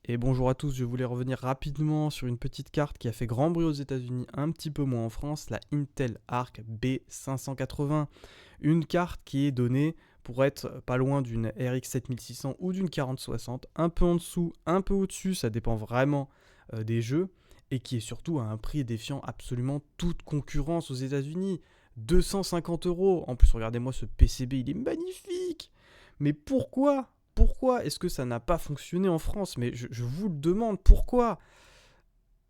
Et bonjour à tous, je voulais revenir rapidement sur une petite carte qui a fait grand bruit aux États-Unis, un petit peu moins en France, la Intel Arc B580. Une carte qui est donnée pour être pas loin d'une RX 7600 ou d'une 4060, un peu en dessous, un peu au-dessus, ça dépend vraiment des jeux, et qui est surtout à un prix défiant absolument toute concurrence aux États-Unis. 250 €. En plus, regardez-moi ce PCB, il est magnifique. Mais pourquoi est-ce que ça n'a pas fonctionné en France? Mais je vous le demande, pourquoi?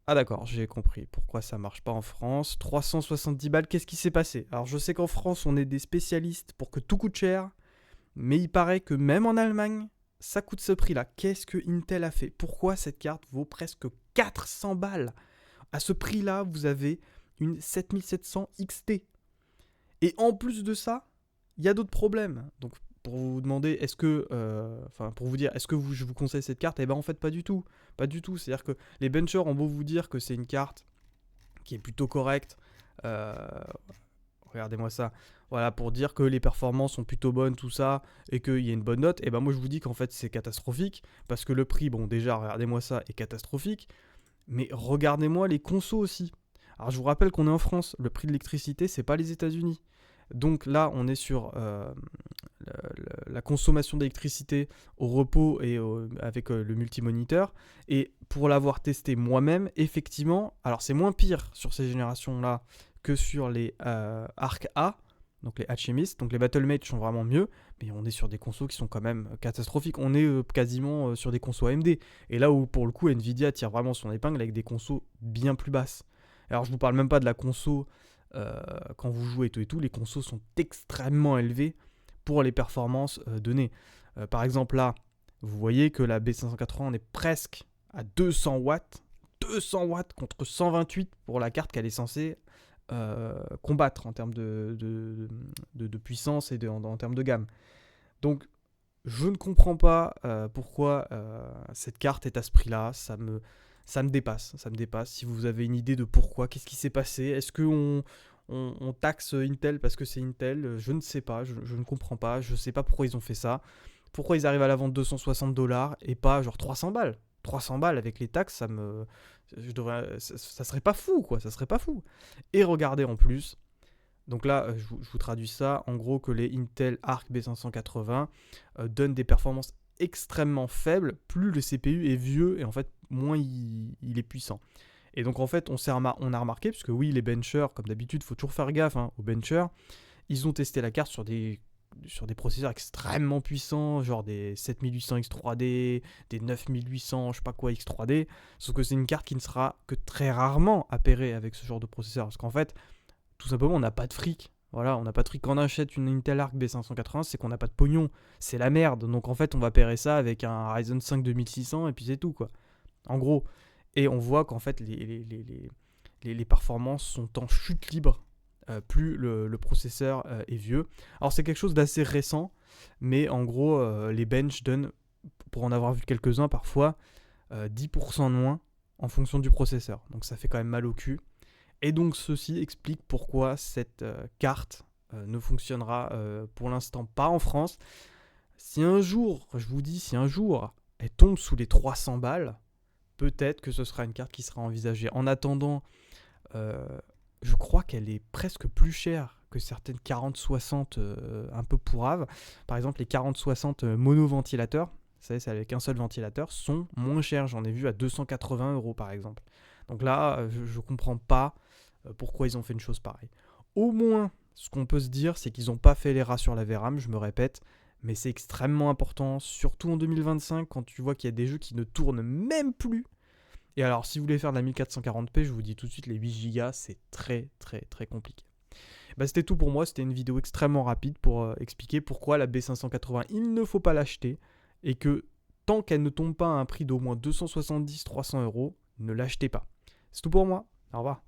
Ah d'accord, j'ai compris pourquoi ça marche pas en France. 370 balles, qu'est-ce qui s'est passé? Alors je sais qu'en France, on est des spécialistes pour que tout coûte cher, mais il paraît que même en Allemagne, ça coûte ce prix-là. Qu'est-ce que Intel a fait? Pourquoi cette carte vaut presque 400 balles? À ce prix-là, vous avez une 7700 XT. Et en plus de ça, il y a d'autres problèmes. Donc pour vous demander, pour vous dire, je vous conseille cette carte? Eh ben en fait pas du tout, pas du tout. C'est-à-dire que les benchers ont beau vous dire que c'est une carte qui est plutôt correcte. euh, Regardez-moi ça. Voilà, pour dire que les performances sont plutôt bonnes, tout ça, et qu'il y a une bonne note. Et ben moi je vous dis qu'en fait c'est catastrophique parce que le prix, bon déjà regardez-moi ça, est catastrophique. Mais regardez-moi les consos aussi. Alors je vous rappelle qu'on est en France, le prix de l'électricité c'est pas les États-Unis. Donc là, on est sur la consommation d'électricité au repos et avec le multimoniteur. Et pour l'avoir testé moi-même, effectivement, alors c'est moins pire sur ces générations-là que sur les Arc A, donc les Alchemist. Donc les Battlemates sont vraiment mieux, mais on est sur des consos qui sont quand même catastrophiques. On est quasiment sur des consos AMD. Et là où pour le coup Nvidia tire vraiment son épingle avec des consos bien plus basses. Alors je vous parle même pas de la conso quand vous jouez et tout, les consos sont extrêmement élevés pour les performances données. Par exemple là, vous voyez que la B580 on est presque à 200 watts. 200 watts contre 128 pour la carte qu'elle est censée combattre en termes de puissance et en termes de gamme. Donc je ne comprends pas pourquoi cette carte est à ce prix-là. Ça me dépasse. Ça me dépasse. Si vous avez une idée de pourquoi, qu'est-ce qui s'est passé? Est-ce qu'on taxe Intel parce que c'est Intel? Je ne sais pas. Je ne comprends pas. Je ne sais pas pourquoi ils ont fait ça. Pourquoi ils arrivent à la vente 260 $ et pas genre 300 balles? 300 balles avec les taxes, ça serait pas fou, quoi. Ça serait pas fou. Et regardez en plus, donc là, je vous traduis ça. En gros, que les Intel Arc B580 donnent des performances extrêmement faibles. Plus le CPU est vieux et en fait, moins il est puissant. Et donc en fait, on a remarqué, parce que oui, les benchers, comme d'habitude, il faut toujours faire gaffe aux benchers. Ils ont testé la carte sur des processeurs extrêmement puissants, genre des 7800 X3D, des 9800, je sais pas quoi X3D. Sauf que c'est une carte qui ne sera que très rarement appairée avec ce genre de processeur. Parce qu'en fait, tout simplement, on n'a pas de fric. Voilà, on n'a pas de fric. Quand on achète une Intel Arc B580, c'est qu'on n'a pas de pognon. C'est la merde. Donc en fait, on va pairer ça avec un Ryzen 5 2600 et puis c'est tout, quoi. En gros. Et on voit qu'en fait, les performances sont en chute libre. Plus le processeur est vieux. Alors c'est quelque chose d'assez récent, mais en gros, les bench donnent, pour en avoir vu quelques-uns parfois, 10% de moins en fonction du processeur. Donc ça fait quand même mal au cul. Et donc ceci explique pourquoi cette carte ne fonctionnera pour l'instant pas en France. Si un jour, je vous dis, si un jour elle tombe sous les 300 balles, peut-être que ce sera une carte qui sera envisagée. En attendant, euh, je crois qu'elle est presque plus chère que certaines 4060 un peu pourraves. Par exemple, les 4060 monoventilateurs, vous savez, c'est avec un seul ventilateur, sont moins chers. J'en ai vu à 280 € par exemple. Donc là, je ne comprends pas pourquoi ils ont fait une chose pareille. Au moins, ce qu'on peut se dire, c'est qu'ils n'ont pas fait les rats sur la VRAM, je me répète, mais c'est extrêmement important, surtout en 2025, quand tu vois qu'il y a des jeux qui ne tournent même plus. Et alors, si vous voulez faire de la 1440p, je vous dis tout de suite, les 8 Go, c'est très très très compliqué. Bah, c'était tout pour moi, c'était une vidéo extrêmement rapide pour expliquer pourquoi la B580, il ne faut pas l'acheter, et que tant qu'elle ne tombe pas à un prix d'au moins 270-300 €, ne l'achetez pas. C'est tout pour moi, au revoir.